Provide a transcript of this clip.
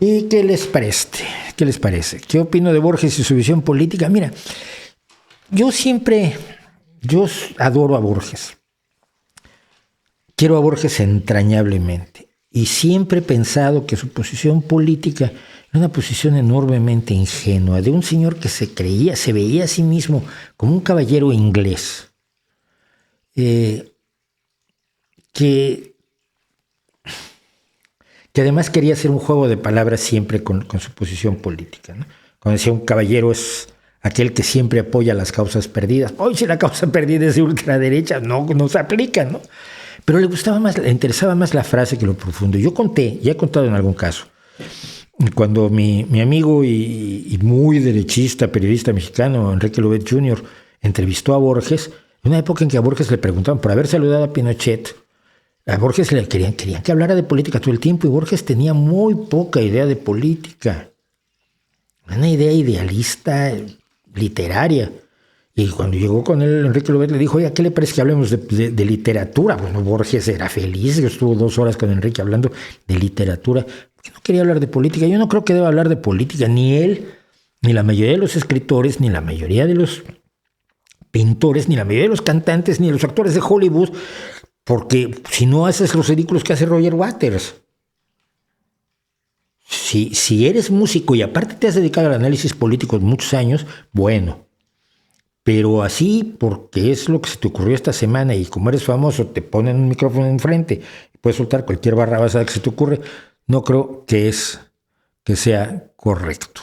¿Y qué les parece? ¿Qué les parece? ¿Qué opino de Borges y su visión política? Mira, yo adoro a Borges. Quiero a Borges entrañablemente. Y siempre he pensado que su posición política era una posición enormemente ingenua, de un señor que se veía a sí mismo como un caballero inglés, que además quería hacer un juego de palabras siempre con su posición política, ¿no? Cuando decía un caballero es aquel que siempre apoya las causas perdidas. Hoy si la causa perdida es de ultraderecha, no se aplica, ¿no? Pero le interesaba más la frase que lo profundo. Ya he contado en algún caso, cuando mi amigo y muy derechista, periodista mexicano, Enrique Lobet Jr., entrevistó a Borges, en una época en que a Borges le preguntaban por haber saludado a Pinochet. A Borges le querían que hablara de política todo el tiempo, y Borges tenía muy poca idea de política. Una idea idealista, literaria. Y cuando llegó con él, Enrique Lobet le dijo, oye, ¿qué le parece que hablemos de literatura? Bueno, Borges era feliz, estuvo 2 horas con Enrique hablando de literatura, porque no quería hablar de política. Yo no creo que deba hablar de política, ni él, ni la mayoría de los escritores, ni la mayoría de los pintores, ni la mayoría de los cantantes, ni los actores de Hollywood, porque si no haces los ridículos que hace Roger Waters. Si eres músico y aparte te has dedicado al análisis político muchos años, bueno. Pero así, porque es lo que se te ocurrió esta semana y como eres famoso, te ponen un micrófono enfrente y puedes soltar cualquier barrabasada que se te ocurre, no creo que sea correcto.